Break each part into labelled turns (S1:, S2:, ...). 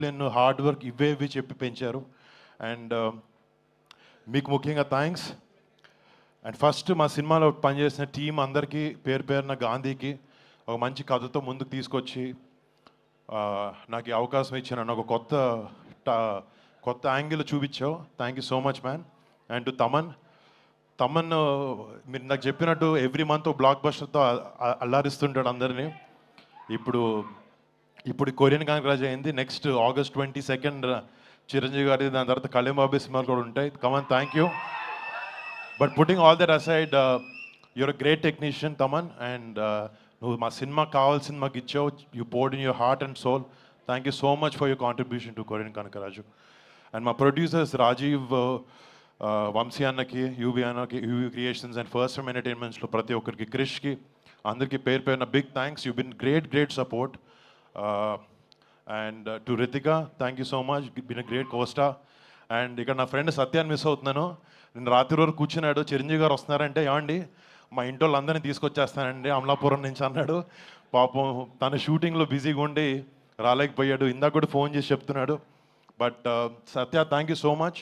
S1: Discipline, hard work ఇవి చెప్పి పెంచారు. అండ్ మీకు ముఖ్యంగా థ్యాంక్స్. అండ్ ఫస్ట్ మా సినిమాలో పనిచేసిన టీం అందరికీ పేరు పేరున గాంధీకి ఒక మంచి కథతో ముందుకు తీసుకొచ్చి నాకు ఈ అవకాశం ఇచ్చిన ఒక కొత్త యాంగిల్ చూపించావు. Thank you so much man. And to Thaman మీరు నాకు చెప్పినట్టు ఎవ్రీ మంత్ బ్లాక్ బస్టర్తో అల్లారిస్తుంటాడు అందరినీ. ఇప్పుడు కొరియన్ కాంగ్రాజ్ అయింది. నెక్స్ట్ August 22 చిరంజీవి గారి, దాని తర్వాత కళ్యాణ్ బాబు సినిమాలు కూడా ఉంటాయి. Come on, thank you. But putting all that aside, you're a great technician Thaman. And నువ్వు మా సినిమాకి కావాల్సింది మాకు ఇచ్చావు. You poured in your heart and soul. Thank you so much for your contribution to Korean Kanakaraju. And మా ప్రొడ్యూసర్స్ రాజీవ్, వంశీ అన్నకి, UV అన్నకి, UV creations and first time ఎంటర్టైన్మెంట్స్లో ప్రతి ఒక్కరికి, క్రిష్కి, అందరికీ పేరు పేరున big thanks. You been great support. And to Ritika, thank you so much, been a great కోస్టా. అండ్ ఇక్కడ నా ఫ్రెండ్ సత్యాన్ని మిస్ అవుతున్నాను. నేను రాత్రి వరకు కూర్చున్నాడు, చిరంజీవి గారు వస్తున్నారంటే ఏమండి మా ఇంటి వాళ్ళందరినీ తీసుకొచ్చేస్తానండి అమలాపురం నుంచి అన్నాడు. పాపం తన షూటింగ్లో బిజీగా ఉండి రాలేకపోయాడు. ఇందాక కూడా ఫోన్ చేసి చెప్తున్నాడు. But Satya, thank you so much.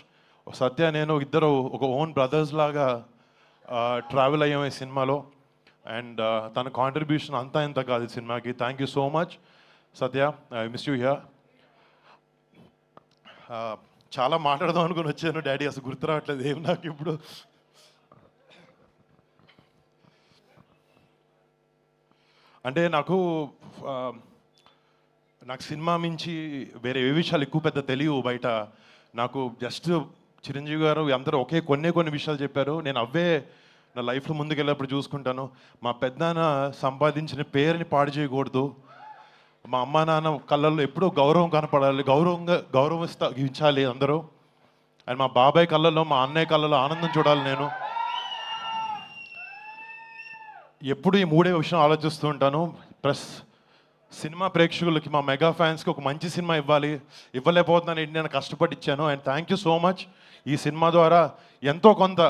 S1: Satya నేను ఇద్దరు ఒక ఓన్ బ్రదర్స్ లాగా ట్రావెల్ అయ్యాము ఈ సినిమాలో. అండ్ తన కాంట్రిబ్యూషన్ అంతా ఇంత కాదు ఈ సినిమాకి. Thank you so much Satya, I miss you here. చాలా మాట్లాడదాం అనుకుని వచ్చాను డాడీ, అసలు గుర్తు రావట్లేదు ఏం నాకు ఇప్పుడు. అంటే నాకు సినిమా మించి వేరే ఏ విషయాలు ఎక్కువ పెద్ద తెలియవు బయట. నాకు జస్ట్ చిరంజీవి గారు అందరూ కొన్ని విషయాలు చెప్పారు. నేను అవే నా లైఫ్లో ముందుకెళ్ళేప్పుడు చూసుకుంటాను. మా పెద్దనాన్న సంపాదించిన పేరుని పాడు చేయకూడదు. మా అమ్మ నాన్న కళ్ళల్లో ఎప్పుడూ గౌరవం కనపడాలి, గౌరవించాలి అందరూ. అండ్ మా బాబాయ్ కళ్ళల్లో, మా అన్నయ్య కళ్ళల్లో ఆనందం చూడాలి. నేను ఎప్పుడు ఈ మూడే విషయం ఆలోచిస్తూ ఉంటాను. ప్లస్ సినిమా ప్రేక్షకులకి, మా మెగా ఫ్యాన్స్కి ఒక మంచి సినిమా ఇవ్వలేకపోతున్నాను. నేను కష్టపడి ఇచ్చాను. And thank you so much. ఈ సినిమా ద్వారా ఎంతో కొంత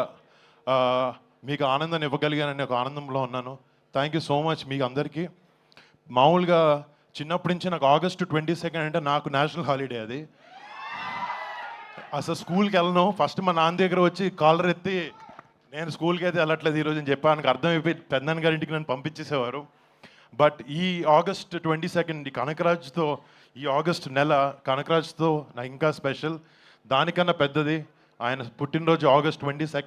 S1: మీకు ఆనందాన్ని ఇవ్వగలిగానని ఒక ఆనందంలో ఉన్నాను. థ్యాంక్ యూ సో మచ్ మీకు అందరికీ. మామూలుగా చిన్నప్పటి నుంచి నాకు August 22 అంటే నాకు నేషనల్ హాలిడే. అది అసలు స్కూల్కి వెళ్ళను. ఫస్ట్ మా నాన్న దగ్గర వచ్చి కాలర్ ఎత్తి నేను స్కూల్కి అయితే వెళ్ళట్లేదు ఈరోజు అని చెప్పాను. అర్థమైపోయి పెద్దనాన్న గారి ఇంటికి నన్ను పంపించేసేవారు. బట్ ఈ August 22 కనకరాజుతో, ఈ ఆగస్ట్ నెల కనకరాజుతో నాకు ఇంకా స్పెషల్. దానికన్నా పెద్దది ఆయన పుట్టినరోజు August 22.